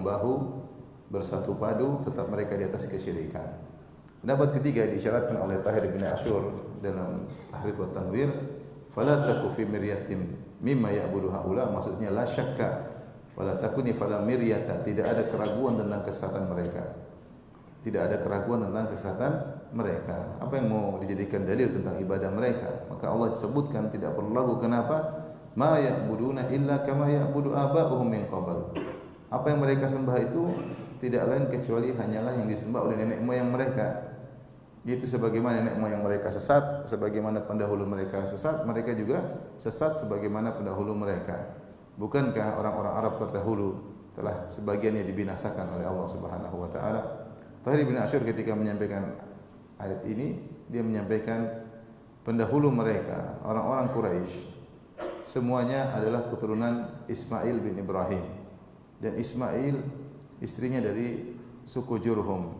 bahu, bersatu padu, tetap mereka di atas kesyirikan. Pendapat ketiga diisyaratkan oleh Tahir bin Asyur dalam Tahrir wa Tanwir, fala taku fi miryatin mimma ya'budu haula, maksudnya la syakka fala takuni fala miryata, tidak ada keraguan tentang kesesatan mereka. Tidak ada keraguan tentang kesesatan mereka. Apa yang mau dijadikan dalil tentang ibadah mereka? Maka Allah sebutkan tidak perlu ragu. Kenapa? Ma ya'buduna illa kama ya'budu aba'uhum min qabl. Apa yang mereka sembah itu tidak lain kecuali hanyalah yang disembah oleh nenek moyang mereka. Yaitu sebagaimana nenek moyang mereka sesat, sebagaimana pendahulu mereka sesat, mereka juga sesat sebagaimana pendahulu mereka. Bukankah orang-orang Arab terdahulu telah sebagiannya dibinasakan oleh Allah Subhanahu wa taala? Tahir bin Asyur ketika menyampaikan ayat ini, dia menyampaikan pendahulu mereka, orang-orang Quraisy, semuanya adalah keturunan Ismail bin Ibrahim. Dan Ismail istrinya dari suku Jurhum.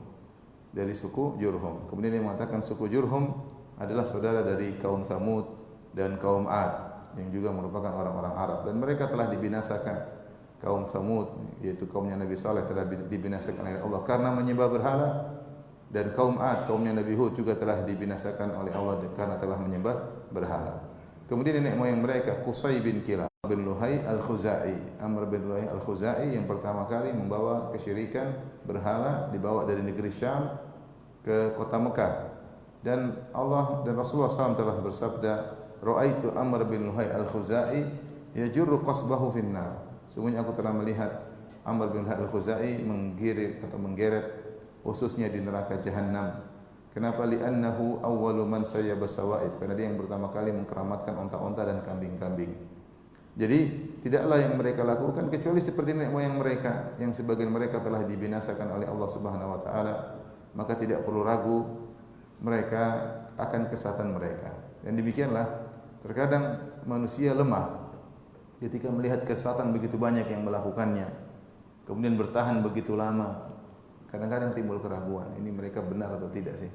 Dari suku Jurhum. Kemudian dia mengatakan suku Jurhum adalah saudara dari kaum Thamud dan kaum Ad yang juga merupakan orang-orang Arab, dan mereka telah dibinasakan. Kaum Thamud yaitu kaumnya Nabi Saleh telah dibinasakan oleh Allah karena menyembah berhala, dan kaum Ad kaumnya Nabi Hud juga telah dibinasakan oleh Allah karena telah menyembah berhala. Kemudian nenek moyang mereka Qusay bin Kilab bin Luhai al-Khuzai, Amr bin Luhai al-Khuzai yang pertama kali membawa kesyirikan berhala, dibawa dari negeri Syam ke kota Mekah. Dan Allah dan Rasulullah SAW telah bersabda, Ra'aitu Amr bin Luhai al-Khuzai yajurru qasbahu finnar. Sungguhnya aku telah melihat Amr bin Luhai al-Khuzai menggeret ususnya di neraka Jahannam. Kenapa? Li'annahu awwalu man sayyaba sawaib. Karena dia yang pertama kali mengkeramatkan onta-onta dan kambing-kambing. Jadi tidaklah yang mereka lakukan kecuali seperti nenek moyang mereka yang sebagian mereka telah dibinasakan oleh Allah Subhanahu wa taala. Maka tidak perlu ragu mereka akan kesesatan mereka. Dan demikianlah terkadang manusia lemah ketika melihat kesesatan begitu banyak yang melakukannya, kemudian bertahan begitu lama. Kadang-kadang timbul keraguan, ini mereka benar atau tidak sih?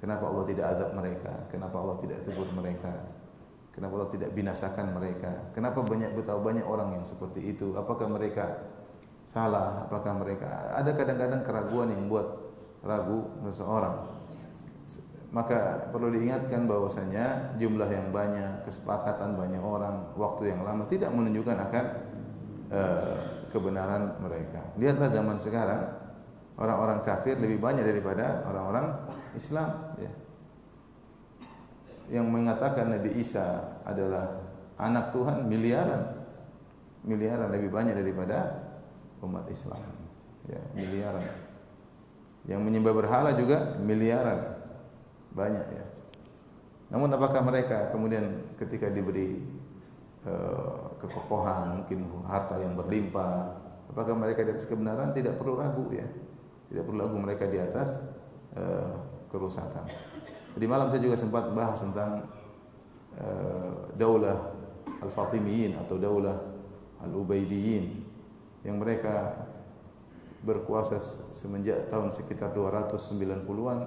Kenapa Allah tidak azab mereka? Kenapa Allah tidak tegur mereka? Kenapa Allah tidak binasakan mereka? Kenapa betapa banyak orang yang seperti itu? Apakah mereka salah? Apakah mereka ada kadang-kadang keraguan yang buat ragu seseorang? Maka perlu diingatkan bahwasanya jumlah yang banyak, kesepakatan banyak orang, waktu yang lama tidak menunjukkan akan kebenaran mereka. Lihatlah zaman sekarang, orang-orang kafir lebih banyak daripada orang-orang Islam, ya. Yang mengatakan Nabi Isa adalah anak Tuhan miliaran lebih banyak daripada umat Islam, ya, miliaran. Yang menyembah berhala juga miliaran, banyak, ya. Namun apakah mereka kemudian ketika diberi kekokohan, mungkin harta yang berlimpah, apakah mereka di atas kebenaran? Tidak perlu ragu, ya. Tidak perlu ragu mereka di atas kerusakan. Jadi malam saya juga sempat bahas tentang Daulah Al-Fatimiyin atau Daulah Al-Ubaidiyin yang mereka berkuasa semenjak tahun sekitar 290-an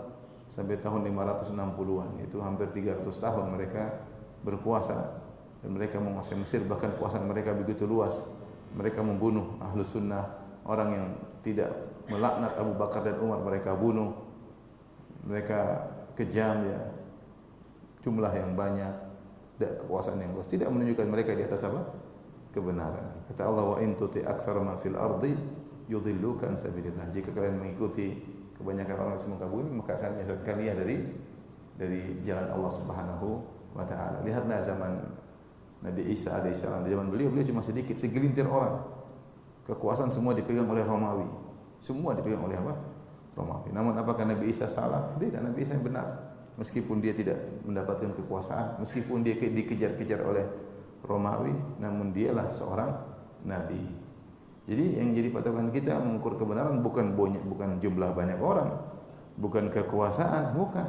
sampai tahun 560-an. Itu hampir 300 tahun mereka berkuasa dan mereka menguasai Mesir, bahkan kekuasaan mereka begitu luas. Mereka membunuh ahlu sunnah, orang yang tidak melaknat Abu Bakar dan Umar mereka bunuh. Mereka kejam, ya, jumlah yang banyak, kekuasaan yang luas, tidak menunjukkan mereka di atas apa? Kebenaran. Kata Allah, wa in tuti aktsara ma fil ardi yudilluka an sabilillah. Jika kalian mengikuti kebanyakan orang di muka bumi, maka akan menyesatkan kalian dari jalan Allah Subhanahu wa taala. Lihatlah zaman Nabi Isa alaihissalam, di zaman beliau cuma sedikit, segelintir orang. Kekuasaan semua dipegang oleh Romawi. Semua dipegang oleh apa? Romawi. Namun apakah Nabi Isa salah? Tidak, Nabi Isa yang benar. Meskipun dia tidak mendapatkan kekuasaan, meskipun dia dikejar-kejar oleh Romawi, namun dialah seorang nabi. Jadi yang jadi patokan kita mengukur kebenaran bukan jumlah banyak orang, bukan kekuasaan, bukan.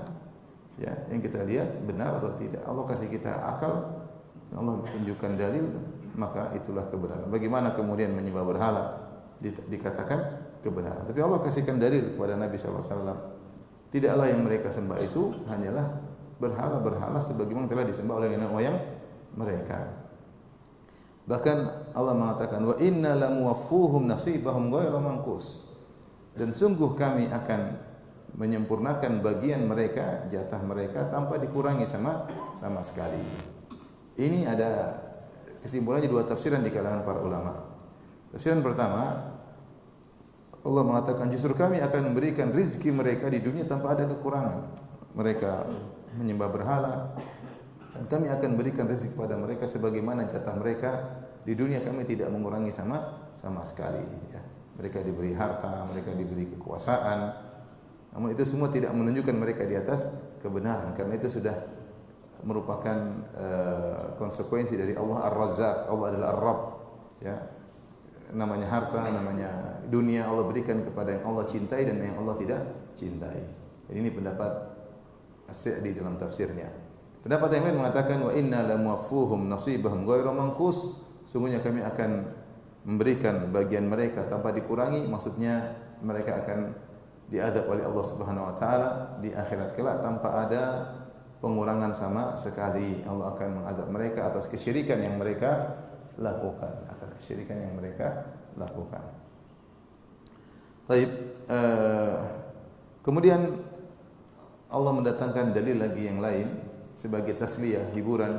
Ya, yang kita lihat benar atau tidak. Allah kasih kita akal, Allah tunjukkan dalil, maka itulah kebenaran. Bagaimana kemudian menyembah berhala dikatakan kebenaran. Tapi Allah kasihkan dalil kepada Nabi SAW. Tidaklah yang mereka sembah itu hanyalah berhala-berhala sebagaimana telah disembah oleh nenek moyang mereka. Bahkan Allah mengatakan wa inna lamuwaffuhum nasibahum ghairu manqus. Dan sungguh kami akan menyempurnakan bagian mereka, jatah mereka tanpa dikurangi sama sekali. Ini ada kesimpulannya dua tafsiran di kalangan para ulama. Tafsiran pertama, Allah mengatakan justru kami akan memberikan rizki mereka di dunia tanpa ada kekurangan. Mereka menyembah berhala, dan kami akan berikan rezeki kepada mereka sebagaimana jatah mereka di dunia, kami tidak mengurangi sama sekali. Ya. Mereka diberi harta, mereka diberi kekuasaan, namun itu semua tidak menunjukkan mereka di atas kebenaran, karena itu sudah merupakan konsekuensi dari Allah Ar-Razzaq. Allah adalah Ar-Rabb. Ya. Namanya harta, namanya dunia Allah berikan kepada yang Allah cintai dan yang Allah tidak cintai. Jadi ini pendapat As-Sa'di dalam tafsirnya. Pendapat yang lain mengatakan wa inna lamuwaffuhum nasibahum ghairu manqus. Sungguhnya kami akan memberikan bagian mereka tanpa dikurangi, maksudnya mereka akan diadab oleh Allah Subhanahu wa taala di akhirat kelak tanpa ada pengurangan sama sekali. Allah akan mengadab mereka atas kesyirikan yang mereka lakukan, Baik, kemudian Allah mendatangkan dalil lagi yang lain sebagai tasliyah, hiburan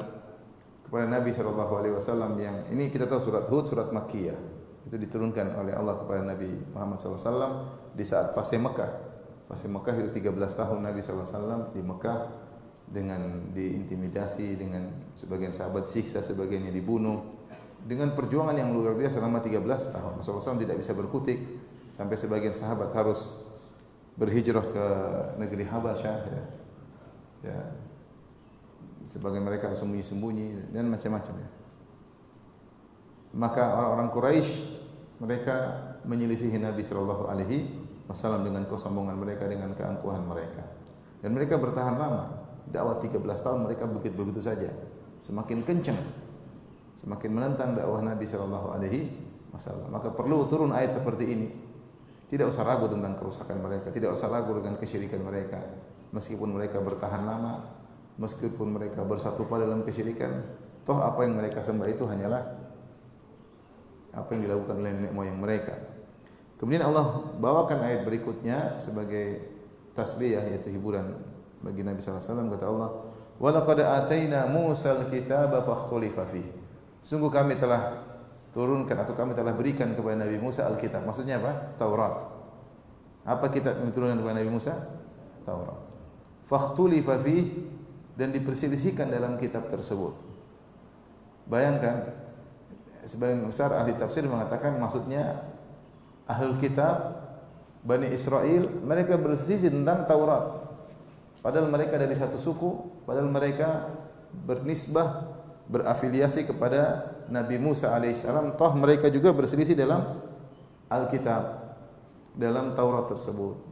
kepada Nabi SAW yang ini kita tahu surat Hud, surat Makkiyah. Itu diturunkan oleh Allah kepada Nabi Muhammad SAW di saat fase Mekah. Fase Mekah itu 13 tahun Nabi SAW di Mekah dengan diintimidasi, dengan sebagian sahabat disiksa, sebagiannya dibunuh. Dengan perjuangan yang luar biasa selama 13 tahun. Rasulullah SAW tidak bisa berkutik sampai sebagian sahabat harus berhijrah ke negeri Habasyah. Ya. Sebagian mereka harus sembunyi-sembunyi dan macam-macam. Ya. Maka orang-orang Quraisy mereka menyelisihi Nabi Shallallahu Alaihi Wasallam dengan kesombongan mereka, dengan keangkuhan mereka. Dan mereka bertahan lama. Dakwah 13 tahun mereka begitu saja. Semakin kencang, semakin menentang dakwah Nabi Shallallahu Alaihi Wasallam. Maka perlu turun ayat seperti ini. Tidak usah ragu tentang kerusakan mereka, tidak usah ragu dengan kesyirikan mereka. Meskipun mereka bertahan lama, meskipun mereka bersatu pada dalam kesyirikan, toh apa yang mereka sembah itu hanyalah apa yang dilakukan oleh nenek moyang mereka. Kemudian Allah bawakan ayat berikutnya sebagai tasliyah, yaitu hiburan bagi Nabi SAW. Kata Allah, wa laqad ataina Musa al-kitaba fakhtulifa fihi. Sungguh kami telah turunkan atau kami telah berikan kepada Nabi Musa Alkitab. Maksudnya apa? Taurat. Apa kitab yang diturunkan kepada Nabi Musa? Taurat. Fakhtulifa fihi, dan diperselisihkan dalam kitab tersebut. Bayangkan, sebagian besar ahli tafsir mengatakan maksudnya ahlul kitab Bani Israel, mereka berselisih tentang Taurat. Padahal mereka dari satu suku, padahal mereka bernisbah, berafiliasi kepada Nabi Musa alaihissalam, toh mereka juga berselisih dalam Alkitab, dalam Taurat tersebut.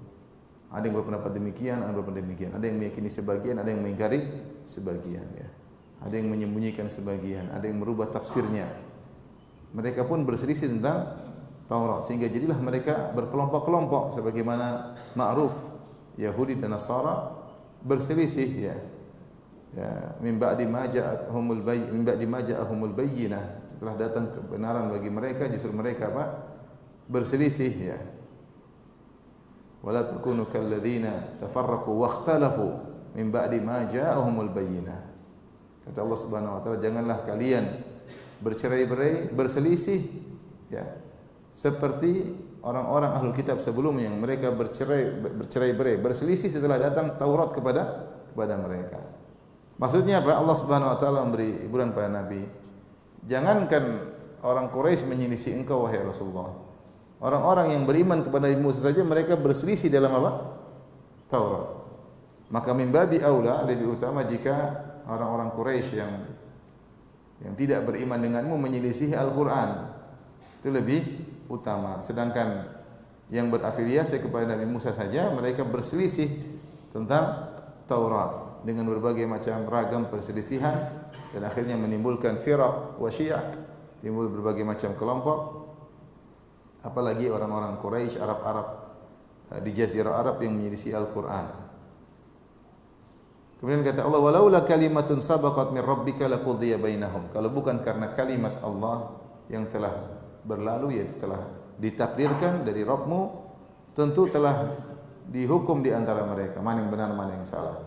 Ada yang berpendapat demikian, ada yang berpendapat demikian. Ada yang meyakini sebagian, ada yang mengingkari sebagian. Ya. Ada yang menyembunyikan sebagian, ada yang merubah tafsirnya. Mereka pun berselisih tentang Taurat, sehingga jadilah mereka berkelompok-kelompok, sebagaimana ma'ruf Yahudi dan Nasara berselisih. Ya. Ya, min ba'di ma ja'ahumul bayyinah, setelah datang kebenaran bagi mereka, justru mereka apa? Berselisih. Ya. Wala takunu kalladzina tafarraqu wakhtalafu min ba'di ma ja'ahumul bayyinah. Kata Allah Subhanahu wa taala, janganlah kalian bercerai-berai, berselisih, ya, seperti orang-orang ahlul kitab sebelumnya yang mereka bercerai-berai, berselisih setelah datang Taurat kepada mereka. Maksudnya apa? Allah Subhanahu wa taala memberi hiburan pada Nabi. Jangankan orang Quraisy menyelisih engkau wahai Rasulullah. Orang-orang yang beriman kepada Nabi Musa saja mereka berselisih dalam apa? Taurat. Maka min babi aula, lebih utama jika orang-orang Quraisy yang tidak beriman denganmu menyelisihi Al-Qur'an. Itu lebih utama. Sedangkan yang berafiliasi kepada Nabi Musa saja mereka berselisih tentang Taurat dengan berbagai macam ragam perselisihan, dan akhirnya menimbulkan firaq wa syiah, timbul berbagai macam kelompok. Apalagi orang-orang Quraisy, Arab-Arab di Jazirah Arab yang menyelisih Al-Qur'an. Kemudian kata Allah, walaula kalimatun sabaqat min rabbika laqudiya bainahum. Kalau bukan karena kalimat Allah yang telah berlalu, yaitu telah ditakdirkan dari Rabbmu, tentu telah dihukum di antara mereka mana yang benar mana yang salah.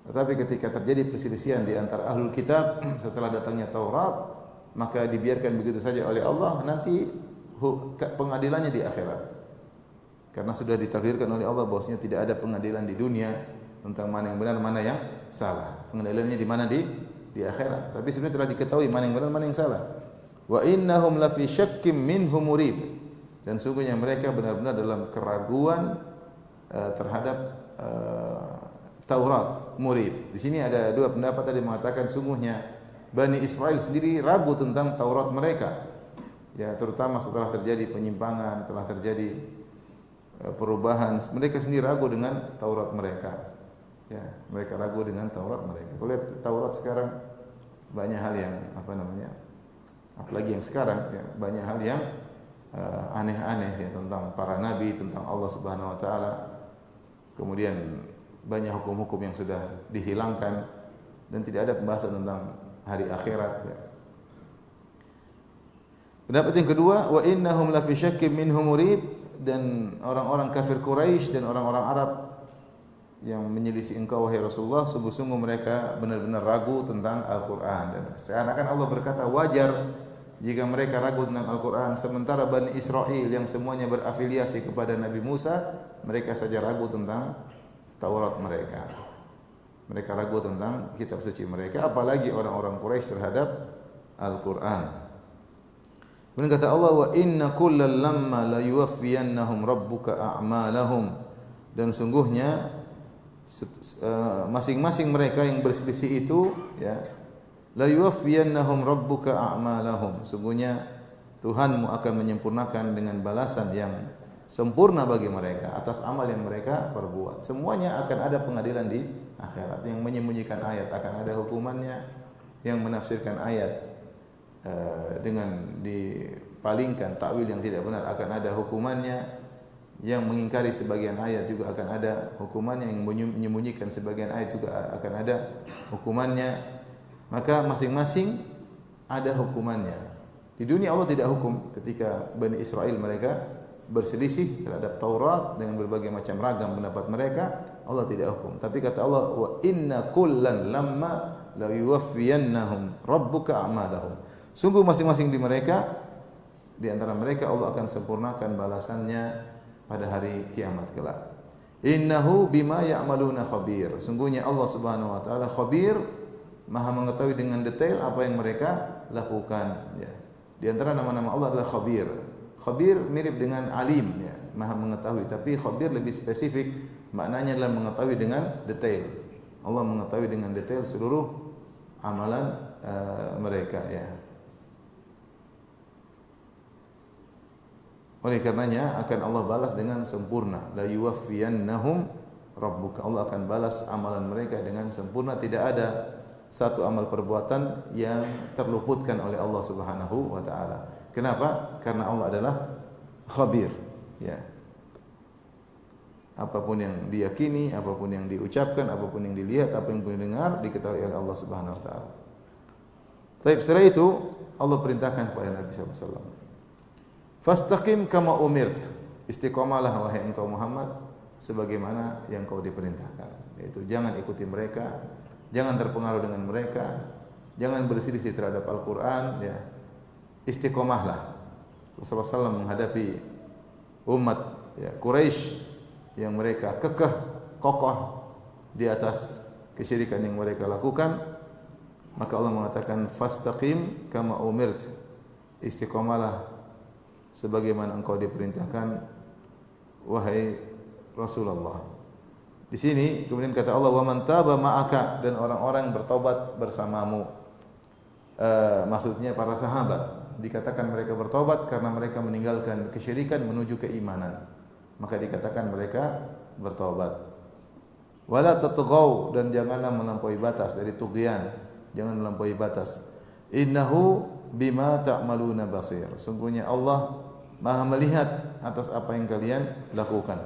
Tetapi ketika terjadi perselisihan di antara ahlul kitab setelah datangnya Taurat, maka dibiarkan begitu saja oleh Allah, nanti pengadilannya di akhirat. Karena sudah ditakdirkan oleh Allah bahwasanya tidak ada pengadilan di dunia tentang mana yang benar mana yang salah. Pengadilannya di mana? Di akhirat. Tapi sebenarnya telah diketahui mana yang benar mana yang salah. Wa innahum lafi syakkim minhu murib. Dan sungguhnya mereka benar-benar dalam keraguan terhadap Taurat, murib. Di sini ada dua pendapat tadi mengatakan sungguhnya Bani Israel sendiri ragu tentang Taurat mereka. Ya, terutama setelah terjadi penyimpangan, telah terjadi perubahan, mereka sendiri ragu dengan Taurat mereka. Ya, mereka ragu dengan Taurat mereka. Kalau lihat Taurat sekarang banyak hal yang apalagi yang sekarang ya, banyak hal yang aneh-aneh ya tentang para nabi, tentang Allah Subhanahu wa taala. Kemudian banyak hukum-hukum yang sudah dihilangkan dan tidak ada pembahasan tentang hari akhirat ya. Pendapat yang kedua, wa innahum la fi syakkim minhu murib, dan orang-orang kafir Quraisy dan orang-orang Arab yang menyelisih engkau wahai Rasulullah, sungguh-sungguh mereka benar-benar ragu tentang Al-Qur'an. Dan seakan-akan Allah berkata wajar jika mereka ragu tentang Al-Qur'an, sementara Bani Israel yang semuanya berafiliasi kepada Nabi Musa, mereka saja ragu tentang Taurat mereka. Mereka ragu tentang kitab suci mereka, apalagi orang-orang Quraisy terhadap Al-Qur'an. Kemudian kata Allah, wa inna kullal lamma la yuwaffiyannahum rabbuka a'malahum, dan sungguhnya masing-masing mereka yang berselisih itu ya, la yuwaffiyannahum rabbuka a'malahum, sungguhnya Tuhanmu akan menyempurnakan dengan balasan yang sempurna bagi mereka atas amal yang mereka perbuat. Semuanya akan ada pengadilan di akhirat. Yang menyembunyikan ayat akan ada hukumannya, yang menafsirkan ayat dengan dipalingkan takwil yang tidak benar akan ada hukumannya, yang mengingkari sebagian ayat juga akan ada hukumannya, yang menyembunyikan sebagian ayat juga akan ada hukumannya. Maka masing-masing ada hukumannya. Di dunia Allah tidak hukum ketika Bani Israel mereka berselisih terhadap Taurat dengan berbagai macam ragam pendapat mereka, Allah tidak hukum. Tapi kata Allah, wa inna kullan lamma la yuwaffiyannahum rabbuka a'malahum. Sungguh masing-masing di antara mereka Allah akan sempurnakan balasannya pada hari kiamat kelak. Innahu bima ya'maluna khabir. Sungguhnya Allah Subhanahu wa taala khabir, Maha mengetahui dengan detail apa yang mereka lakukan ya. Di antara nama-nama Allah adalah Khabir. Khabir mirip dengan alim ya, Maha mengetahui, tapi khabir lebih spesifik, maknanya adalah mengetahui dengan detail. Allah mengetahui dengan detail seluruh amalan mereka ya. Oleh karenanya akan Allah balas dengan sempurna. La yuwaffiyannahum rabbuka. Allah akan balas amalan mereka dengan sempurna. Tidak ada satu amal perbuatan yang terluputkan oleh Allah Subhanahu wa taala. Kenapa? Karena Allah adalah khabir, ya. Apapun yang diyakini, apapun yang diucapkan, apapun yang dilihat, apapun yang didengar diketahui oleh Allah Subhanahu wa taala. Baik, setelah itu Allah perintahkan kepada Nabi sallallahu alaihi wasallam, "Fastaqim kama umirt." Istiqamalah wahai engkau Muhammad sebagaimana yang kau diperintahkan. Yaitu jangan ikuti mereka, jangan terpengaruh dengan mereka, jangan berselisih terhadap Al-Qur'an ya. Istiqomahlah. Rasulullah SAW menghadapi umat ya, Quraisy yang mereka kekeh, kokoh di atas kesyirikan yang mereka lakukan, maka Allah mengatakan fastaqim kama umirt. Istiqomahlah sebagaimana engkau diperintahkan wahai Rasulullah. Di sini kemudian kata Allah, wa man taba ma'aka, dan orang-orang bertobat bersamamu. Maksudnya para sahabat. Dikatakan mereka bertobat karena mereka meninggalkan kesyirikan menuju keimanan. Maka dikatakan mereka bertobat. Wala tatghaw, dan janganlah melampaui batas dari tughyan. Jangan melampaui batas. Innahu bima ta'maluna basir. Sungguhnya Allah Maha melihat atas apa yang kalian lakukan.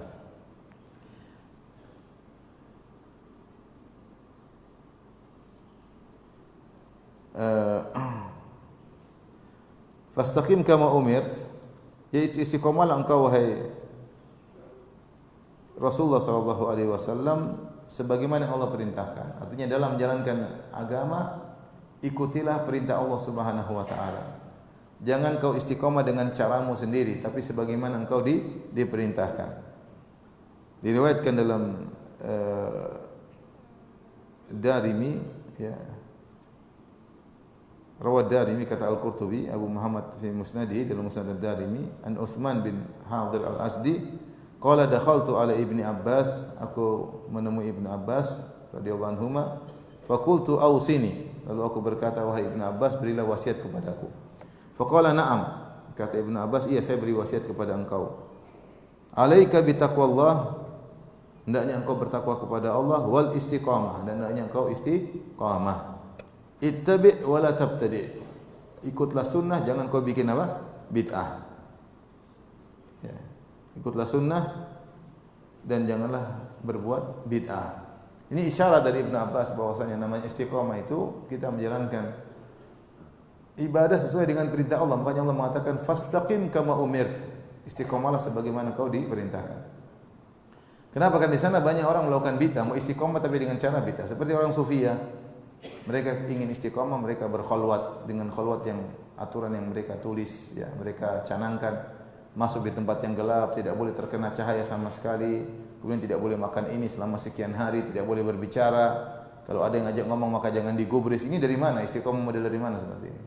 Fastaqim kama umirt, yaitu istiqomahlah engkau wahai Rasulullah sallallahu alaihi wasallam sebagaimana yang Allah perintahkan. Artinya dalam menjalankan agama ikutilah perintah Allah Subhanahu wa taala. Jangan kau istiqomah dengan caramu sendiri, tapi sebagaimana engkau diperintahkan. Diriwayatkan dalam Darimi, ya. Rawat Darimi kata Al-Qurtubi, Abu Muhammad fi Musnadihi dalam Musnad Ad-Darimi, an Utsman bin Hadir Al-Asdi, qala dakhaltu ala Ibni Abbas, aku menemui Ibnu Abbas radhiyallahu anhuma, fa qultu ausini, lalu aku berkata, wahai Ibnu Abbas, berilah wasiat kepadaku. Fa qala na'am, kata Ibnu Abbas, iya saya beri wasiat kepada engkau. Alaika bi taqwallah, hendaknya engkau bertakwa kepada Allah, wal istiqamah, dan hendaknya engkau istiqamah. Ittabi' wa la tabtadi'. Ikutlah sunnah, jangan kau bikin apa? Bid'ah. Ya. Ikutlah sunnah dan janganlah berbuat bid'ah. Ini isyarat dari Ibnu Abbas bahwasanya namanya istiqamah itu kita menjalankan ibadah sesuai dengan perintah Allah. Makanya Allah mengatakan fastaqim kama umirt. Istiqamahlah sebagaimana kau diperintahkan. Kenapa? Kan di sana banyak orang melakukan bid'ah, mau istiqamah tapi dengan cara bid'ah. Seperti orang sufiyah. Mereka ingin istiqamah, mereka berkhalwat dengan khalwat yang aturan yang mereka tulis, ya, mereka canangkan, masuk di tempat yang gelap, tidak boleh terkena cahaya sama sekali, kemudian tidak boleh makan ini selama sekian hari, tidak boleh berbicara. Kalau ada yang ngajak ngomong maka jangan digubris. Ini dari mana? Istiqamah model dari mana seperti ini?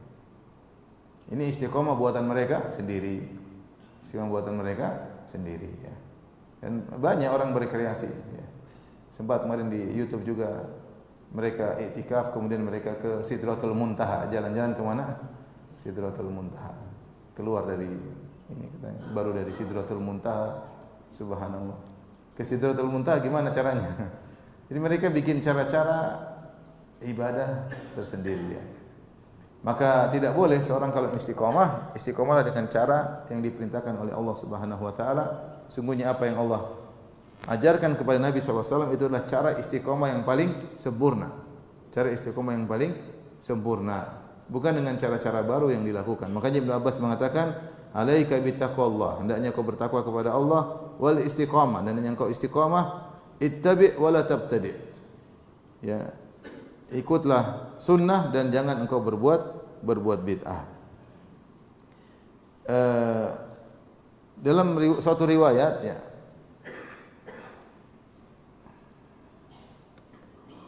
Ini istiqamah buatan mereka sendiri. Istiqamah buatan mereka sendiri, ya. Dan banyak orang berkreasi, ya. Sempat kemarin di YouTube juga mereka iktikaf, kemudian mereka ke Sidratul Muntaha. Jalan-jalan ke mana? Sidratul Muntaha. Keluar dari ini katanya, baru dari Sidratul Muntaha. Subhanallah. Ke Sidratul Muntaha gimana caranya? Jadi mereka bikin cara-cara ibadah tersendiri, ya. Maka tidak boleh seorang kalau istiqamah, istiqamahlah dengan cara yang diperintahkan oleh Allah Subhanahu wa taala. Sungguhnya apa yang Allah ajarkan kepada Nabi SAW itu adalah cara istiqomah yang paling sempurna. Cara istiqomah yang paling sempurna. Bukan dengan cara-cara baru yang dilakukan. Makanya Ibnu Abbas mengatakan, alaika bittaqwallah, hendaknya kau bertakwa kepada Allah, wal istiqamah, dan hendaknya kau istiqamah, ittabi' wa la tabtadi'. Ya. Ikutlah sunnah dan jangan engkau berbuat bid'ah. Dalam suatu riwayat, ya,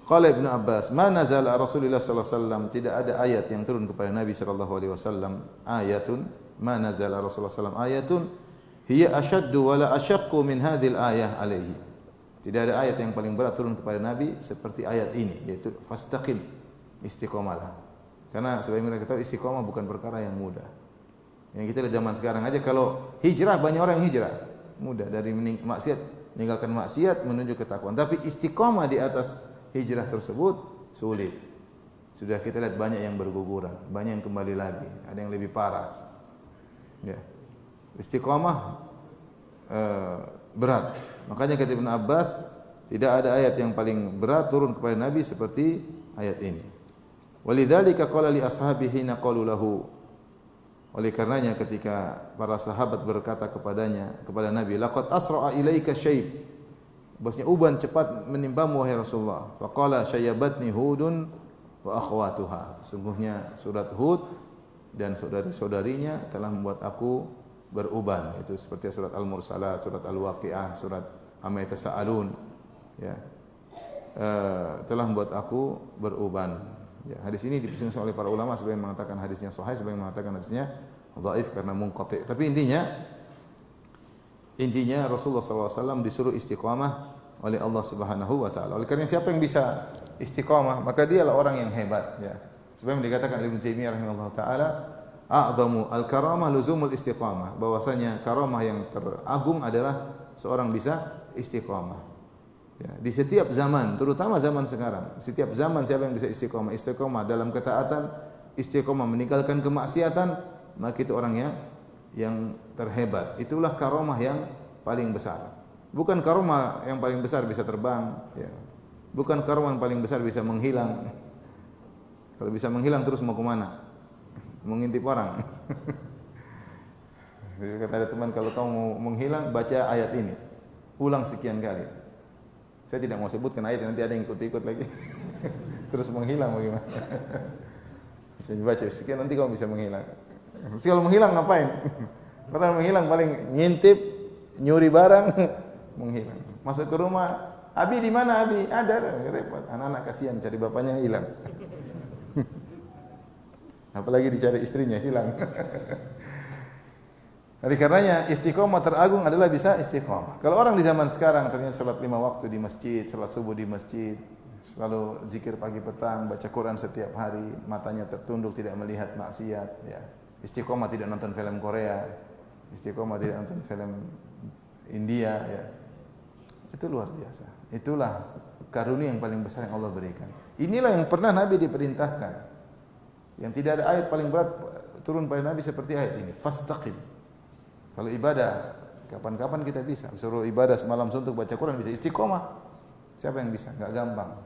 qala Ibnu Abbas, ma nazala Rasulullah sallallahu alaihi wasallam, tidak ada ayat yang turun kepada Nabi sallallahu alaihi wasallam, ayatun, ma nazala Rasulullah sallallahu alaihi wasallam, ayatun hiya ashaddu wa la ashaqqu min hadhil ayah alaihi. Tidak ada ayat yang paling berat turun kepada Nabi seperti ayat ini, yaitu fastaqim, istiqomahlah. Karena sebagaimana kita tahu istiqomah bukan perkara yang mudah. Yang kita lihat zaman sekarang aja, kalau hijrah, banyak orang yang hijrah mudah dari maksiat, meninggalkan maksiat menuju ketakwaan. Tapi istiqomah di atas hijrah tersebut sulit. Sudah kita lihat banyak yang berguguran, banyak yang kembali lagi, ada yang lebih parah. Ya. Istiqomah berat. Makanya kata Ibnu Abbas, tidak ada ayat yang paling berat turun kepada Nabi seperti ayat ini. Walidzalika qala li ashabihi naqalu lahu. Oleh karenanya ketika para sahabat berkata kepada Nabi, laqad asra'a ilaika syayb. Bosnya uban cepat menimpamu wahai Rasulullah. Faqala syayyabatni Hudun wa akhwatuha. Sungguhnya surat Hud dan saudari-saudarinya telah membuat aku beruban. Itu seperti surat Al-Mursalat, surat Al-Waqiah, surat Amma Yatasaalun, ya. Telah membuat aku beruban. Ya, hadis ini diperselisihkan oleh para ulama, sebagian mengatakan hadisnya sahih, sebagian mengatakan hadisnya dhaif karena munqati'. Tapi intinya Rasulullah SAW disuruh istiqamah oleh Allah Subhanahu wa taala. Oleh karena siapa yang bisa istiqamah, maka dialah orang yang hebat, ya. Sebagaimana dikatakan oleh Ibnu Taimiyah rahimahullah taala, a'zamu al-karamah luzumul istiqamah, bahwasanya karamah yang teragung adalah seorang bisa istiqamah. Ya, di setiap zaman, terutama zaman sekarang, setiap zaman siapa yang bisa istiqamah? Istiqamah dalam ketaatan, istiqamah meninggalkan kemaksiatan, maka itu orang yang terhebat. Itulah karamah yang paling besar. Bukan karamah yang paling besar bisa terbang, ya. Bukan karamah yang paling besar bisa menghilang. Kalau bisa menghilang terus mau ke mana? Mengintip orang. Kata ada teman, kalau kamu mau menghilang, baca ayat ini. Ulang sekian kali. Saya tidak mau sebutkan ayat, nanti ada yang ikut-ikut lagi. Terus menghilang bagaimana? Jadi baca sekian, nanti kamu bisa menghilang. Terus kalau menghilang ngapain? Padahal menghilang paling ngintip, nyuri barang, menghilang. Masuk ke rumah, Abi di mana Abi? Ada, repot. Anak-anak kasihan cari bapaknya hilang. Apalagi dicari istrinya hilang. Oleh karenanya istiqomah teragung adalah bisa istiqomah. Kalau orang di zaman sekarang ternyata salat 5 waktu di masjid, salat subuh di masjid, selalu zikir pagi petang, baca Quran setiap hari, matanya tertunduk tidak melihat maksiat, ya. Istiqomah tidak nonton film Korea, istiqomah tidak nonton film India, ya. Itu luar biasa. Itulah karunia yang paling besar yang Allah berikan. Inilah yang pernah Nabi diperintahkan. Yang tidak ada ayat paling berat turun pada Nabi seperti ayat ini, fastaqim. Kalau ibadah, kapan-kapan kita bisa. Suruh ibadah semalam suntuk baca Quran bisa. Istiqomah, siapa yang bisa? Enggak gampang.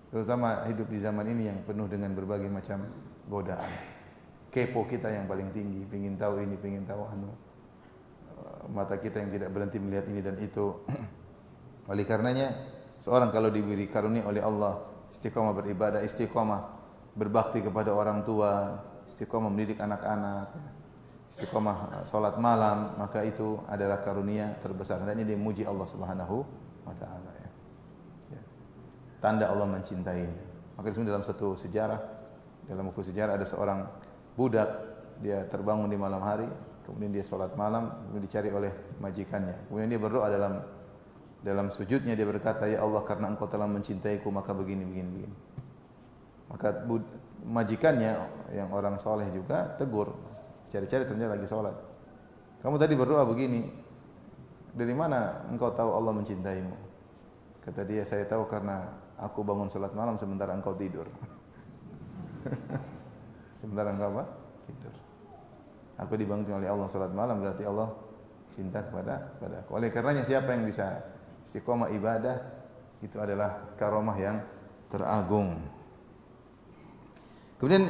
Terutama hidup di zaman ini yang penuh dengan berbagai macam godaan. Kepo kita yang paling tinggi, pengin tahu ini, pengin tahu anu. Mata kita yang tidak berhenti melihat ini dan itu. Oleh karenanya, seorang kalau diberi karunia oleh Allah, istiqomah beribadah, istiqomah berbakti kepada orang tua, istiqomah mendidik anak-anak, istiqomah salat malam, maka itu adalah karunia terbesar. Hendaknya dia memuji Allah Subhanahu wa taala, ya. Ya. Tanda Allah mencintainya. Maka disebut dalam satu sejarah, dalam buku sejarah ada seorang budak, dia terbangun di malam hari, kemudian dia salat malam, kemudian dicari oleh majikannya. Kemudian dia berdoa dalam sujudnya, dia berkata, "Ya Allah, karena Engkau telah mencintaiku, maka begini. Maka majikannya yang orang soleh juga tegur, cari-cari ternyata lagi sholat. Kamu tadi berdoa begini, dari mana engkau tahu Allah mencintaimu? Kata dia, saya tahu karena aku bangun sholat malam sementara engkau tidur. Sementara engkau apa? Tidur. Aku dibangun oleh Allah sholat malam, berarti Allah cinta kepadaku. Oleh karenanya siapa yang bisa istiqomah ibadah, itu adalah karomah yang teragung. Kemudian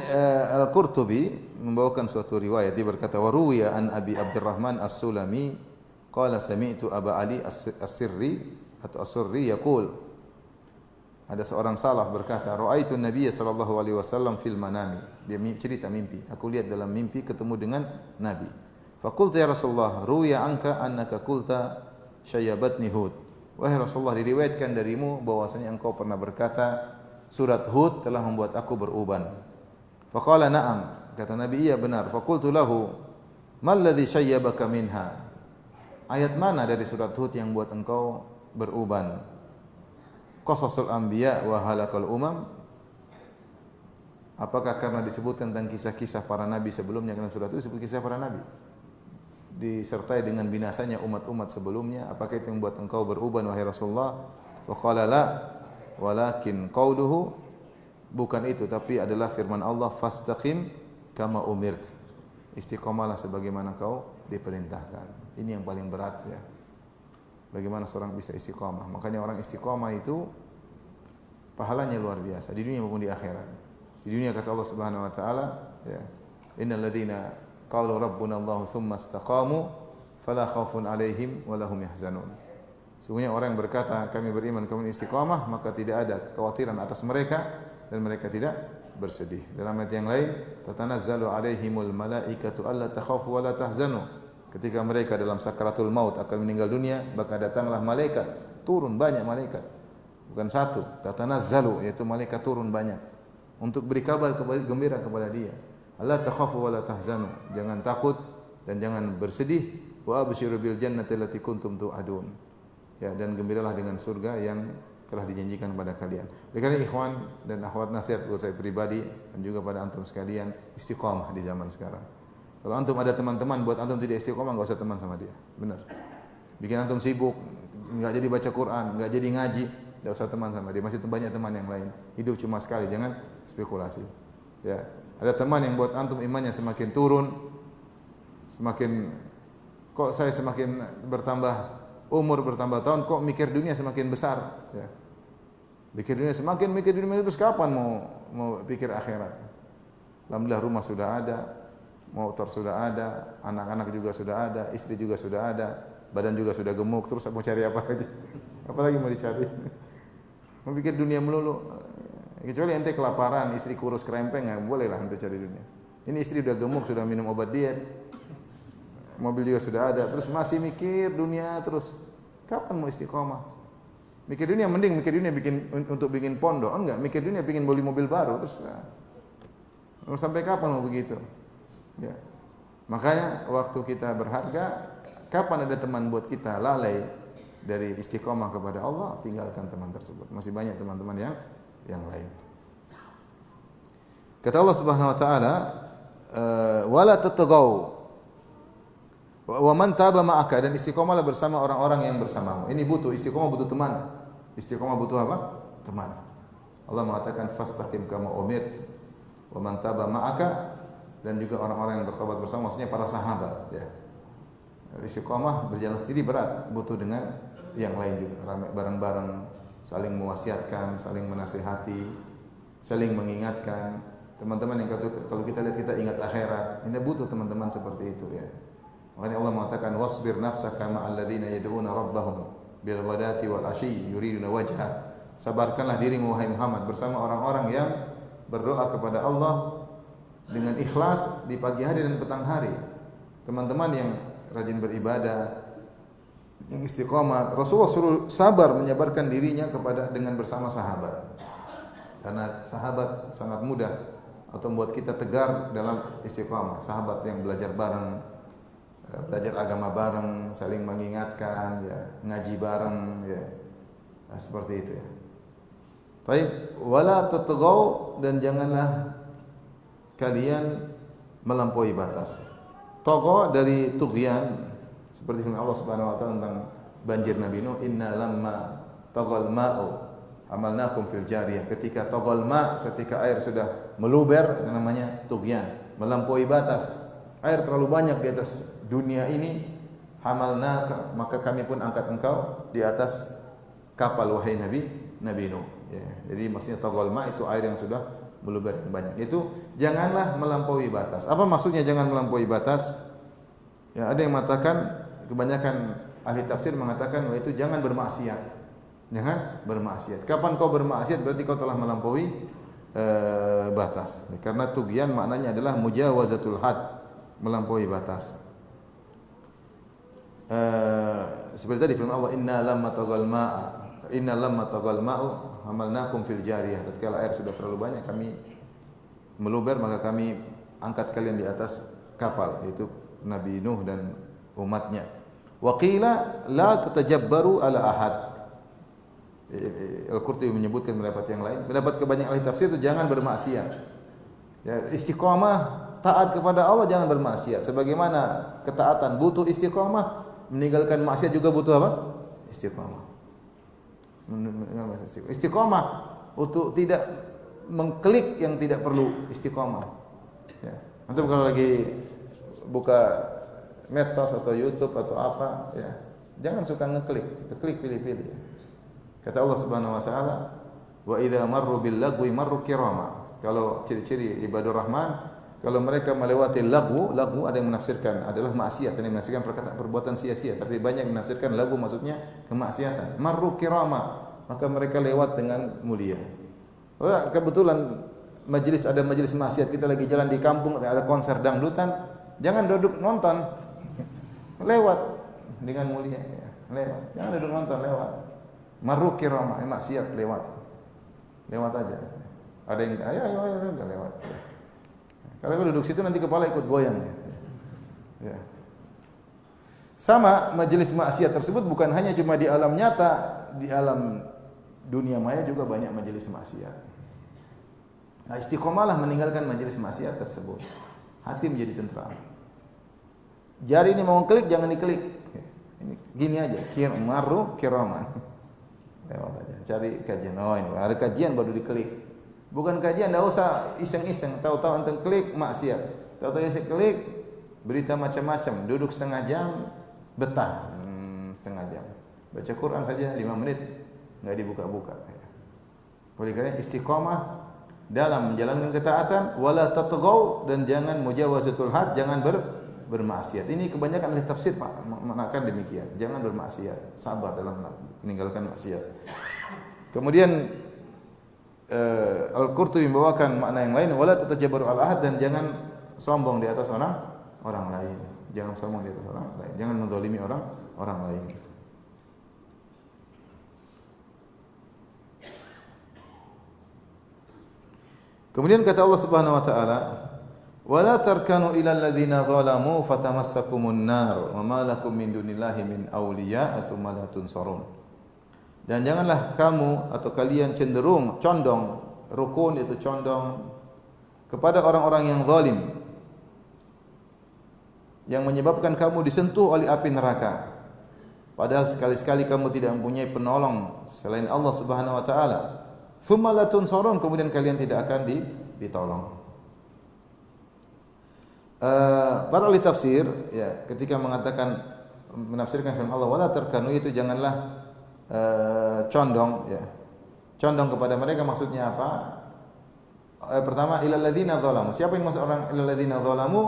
Al-Qurtubi membawakan suatu riwayat, dia berkata, wa ruwiya an Abi Abdurrahman As-Sulami qala sami'tu Aba Ali As-Sirri atau As-Surri yaqul, ada seorang salaf berkata, ra'aitu an-nabiy sallallahu alaihi wasallam fil manami, dia cerita mimpi, aku lihat dalam mimpi ketemu dengan Nabi. Faqultu ya Rasulullah, ruwiya anka annaka qulta syayyabatni Hud. Wahai Rasulullah, diriwayatkan darimu bahwasanya engkau pernah berkata surat Hud telah membuat aku beruban. Faqala na'am, kata Nabi, iya benar. Faqultu lahu, mal ladzi syayyabaka minha? Ayat mana dari surat Hud yang buat engkau beruban? Qasasul anbiya wa halakal umam? Apakah karena disebutkan tentang kisah-kisah para nabi sebelumnya? Karena surat itu disebut kisah para nabi, disertai dengan binasanya umat-umat sebelumnya. Apakah itu yang buat engkau beruban wahai Rasulullah? Faqala la, walakin qauluhu, bukan itu, tapi adalah firman Allah, fastaqim kama umirt, istiqomahlah sebagaimana kau diperintahkan. Ini yang paling berat, ya. Bagaimana seorang bisa istiqomah? Makanya orang istiqomah itu pahalanya luar biasa di dunia maupun di akhirat. Di dunia kata Allah Subhanahu wa taala, ya, innal ladzina qalu rabbuna Allah tsumma istaqamu fala khaufun alaihim wa lahum yahzanun. Sungguhnya orang yang berkata kami beriman, kami istiqamah, maka tidak ada kekhawatiran atas mereka dan mereka tidak bersedih. Dalam ayat yang lain, tatanazzalu alaihimul malaikatu alla takhafu wa la tahzanu. Ketika mereka dalam sakaratul maut akan meninggal dunia, maka datanglah malaikat, turun banyak malaikat. Bukan satu, tatanazzalu, yaitu malaikat turun banyak untuk beri kabar gembira kepada dia. Alla takhafu wa la tahzanu. Jangan takut dan jangan bersedih. Wa absyiru bil jannati allati kuntum tu'adun. Ya, dan gembiralah dengan surga yang telah dijanjikan kepada kalian. Oleh karena ikhwan dan akhwat, nasihat buat saya pribadi dan juga pada antum sekalian, istiqamah di zaman sekarang. Kalau antum ada teman-teman buat antum tidak istiqamah, enggak usah teman sama dia. Benar. Bikin antum sibuk, enggak jadi baca Quran, enggak jadi ngaji, enggak usah teman sama dia. Masih banyak teman yang lain. Hidup cuma sekali, jangan spekulasi. Ya. Ada teman yang buat antum imannya semakin turun, semakin kok saya semakin bertambah umur, bertambah tahun, kok mikir dunia semakin besar, ya. Mikir dunia terus kapan mau pikir akhirat? Alhamdulillah rumah sudah ada, motor sudah ada, anak-anak juga sudah ada, istri juga sudah ada, badan juga sudah gemuk, terus mau cari apa lagi? Apa lagi mau dicari? Mau pikir dunia melulu. Kecuali ente kelaparan, istri kurus kerempeng, nggak boleh lah untuk cari dunia. Ini istri udah gemuk, sudah minum obat diet, mobil juga sudah ada, terus masih mikir dunia terus. Kapan mau istiqomah? Mikir dunia, mending mikir dunia untuk bikin pondok, enggak, mikir dunia bikin beli mobil baru, terus sampai kapan mau begitu? Ya. Makanya waktu kita berharga, kapan ada teman buat kita lalai dari istiqomah kepada Allah, tinggalkan teman tersebut. Masih banyak teman-teman yang lain. Kata Allah Subhanahu wa taala, wala tatagaw wa man taba ma'aka, dan istiqomahlah bersama orang-orang yang bersamamu. Ini butuh istiqomah, butuh teman. Istiqomah butuh apa? Teman. Allah mengatakan fastaqim kama umirt wa man taba ma'aka, dan juga orang-orang yang bertobat bersama, maksudnya para sahabat, ya. Istiqomah berjalan sendiri berat, butuh dengan yang lain juga, ramai bareng-bareng, saling mewasiatkan, saling menasihati, saling mengingatkan. Teman-teman yang kalau kita lihat, kita ingat akhirat, kita butuh teman-teman seperti itu, ya. Makanya Allah mengatakan wasbir nafsaka ma'al ladzina yad'una rabbahum bil ghadati wal ashyi yuriduna wajha. Sabarkanlah dirimu wahai Muhammad bersama orang-orang yang berdoa kepada Allah dengan ikhlas di pagi hari dan petang hari. Teman-teman yang rajin beribadah, yang istiqomah, Rasulullah suruh sabar menyabarkan dirinya dengan bersama sahabat. Karena sahabat sangat mudah atau membuat kita tegar dalam istiqomah. Sahabat yang belajar bareng, belajar agama bareng, saling mengingatkan, ya, ngaji bareng, ya. Nah, seperti itu, ya. Baik, wala tatagaw, dan janganlah kalian melampaui batas. Togo dari tughyan, seperti firman Allah Subhanahu wa taala tentang banjir Nabi Nuh, inna lamma tagal ma'u amalnakum fil jariyah. Ketika tagal ma, ketika air sudah meluber, itu namanya tughyan, melampaui batas. Air terlalu banyak di atas dunia ini, hamalna, maka kami pun angkat engkau di atas kapal, wahai Nabi Nuh, ya. Jadi maksudnya tagal ma itu air yang sudah meluber yang banyak. Itu janganlah melampaui batas. Apa maksudnya jangan melampaui batas? Ya, ada yang mengatakan, kebanyakan ahli tafsir mengatakan, itu jangan bermaksiat. Jangan bermaksiat. Kapan kau bermaksiat berarti kau telah melampaui batas. Karena tughyan maknanya adalah mujawazatul had, melampaui batas. Seperti tadi firman Allah, inna lamma tagal ma'u hamalnakum fil jariyah. Tatkala air sudah terlalu banyak, kami meluber, maka kami angkat kalian di atas kapal, yaitu Nabi Nuh dan umatnya. Wa qila la tatajabbaru ala ahad. Al-Qurtubi menyebutkan pendapat yang lain. Pendapat kebanyakan ahli tafsir itu jangan bermaksiat. Ya, istiqamah taat kepada Allah, jangan bermaksiat. Sebagaimana ketaatan butuh istiqamah, meninggalkan maksiat juga butuh apa? Istiqamah. Istiqamah untuk tidak mengklik yang tidak perlu istiqamah. Ya. Antum kalau lagi buka medsos atau YouTube atau apa, ya, jangan suka ngeklik, pilih-pilih. Ya. Kata Allah Subhanahu wa taala, wa idza marru bil lagwi marru kirama. Kalau ciri-ciri ibadur Rahman, kalau mereka melewati lagu ada yang menafsirkan adalah maksiat, ada yang menafsirkan perbuatan sia-sia, tapi banyak yang menafsirkan lagu maksudnya kemaksiatan. Marru kirama, maka mereka lewat dengan mulia. Kebetulan ada majelis maksiat, kita lagi jalan di kampung, ada konser dangdutan, jangan duduk nonton, lewat dengan mulia, ya. Lewat, jangan duduk nonton, lewat. Marru kirama, maksiat, lewat aja. Ada yang ayo udah lewat. Kalau kau duduk situ nanti kepala ikut goyang, ya. Sama majelis maksiat tersebut bukan hanya cuma di alam nyata, di alam dunia maya juga banyak majelis maksiat. Nah, istiqomahlah meninggalkan majelis maksiat tersebut. Hati menjadi tentram. Jari ini mau klik jangan diklik. Ini gini aja, marru kiraman. Lewat aja. Cari kajian. Oh, ini ada kajian baru diklik. Bukan kajian, enggak usah iseng-iseng, tahu-tahu antum klik maksiat. Tahu-tahu iseng klik berita macam-macam, duduk setengah jam betah. Setengah jam. Baca Quran saja 5 menit enggak dibuka-buka. Oleh karena istiqamah dalam menjalankan ketaatan, wala tatghaw, dan jangan mujawazatul had, jangan bermaksiat. Ini kebanyakan ahli tafsir menekankan demikian. Jangan bermaksiat, sabar dalam meninggalkan maksiat. Kemudian Al-Qurtubi membawakan makna yang lain, wala tatajabbaru al ahad, dan jangan sombong di atas orang lain. Jangan sombong di atas orang lain. Jangan menzalimi orang lain. Kemudian kata Allah Subhanahu wa taala, "Wala tarkanu ilal ladzina zalamu fatamassakumun nar wa ma lakum min dunillahi min awliya tsumma la tunsarun." Dan janganlah kamu atau kalian cenderung condong, rukun itu condong kepada orang-orang yang zalim, yang menyebabkan kamu disentuh oleh api neraka. Padahal sekali-sekali kamu tidak mempunyai penolong selain Allah Subhanahu wa taala. Tsumma la tunsarun, kemudian kalian tidak akan ditolong. Para ahli tafsir ya ketika mengatakan menafsirkan firman Allah wala tarkanu, itu janganlah condong ya. Condong kepada mereka maksudnya apa? Pertama ilal ladzina zalamu. Siapa yang maksud orang ilal ladzina zalamu?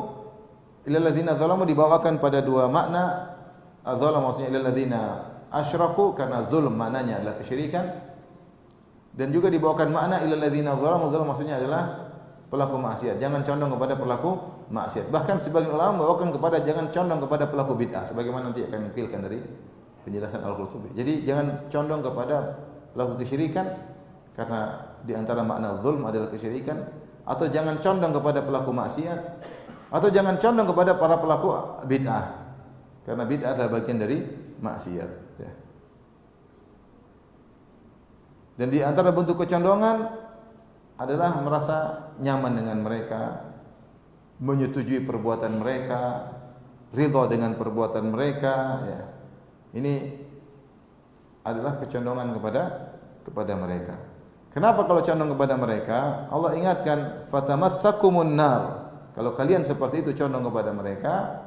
Ilal ladzina zalamu dibawakan pada dua makna. Adzalam maksudnya ilal ladzina asyraku, karena zulm maknanya adalah kesyirikan. Dan juga dibawakan makna ilal ladzina zalamu, zalam maksudnya adalah pelaku maksiat. Jangan condong kepada pelaku maksiat. Bahkan sebagian ulama membawakan kepada jangan condong kepada pelaku bid'ah, sebagaimana nanti akan nukilkan dari penjelasan Al-Qurtubi. Jadi jangan condong kepada pelaku kesyirikan, karena di antara makna zulm adalah kesyirikan, atau jangan condong kepada pelaku maksiat, atau jangan condong kepada para pelaku bid'ah, karena bid'ah adalah bagian dari maksiat ya. Dan di antara bentuk kecondongan adalah merasa nyaman dengan mereka, menyetujui perbuatan mereka, ridha dengan perbuatan mereka ya. Ini adalah kecondongan kepada mereka. Kenapa kalau condong kepada mereka? Allah ingatkan fatamassakumun nar. Kalau kalian seperti itu condong kepada mereka,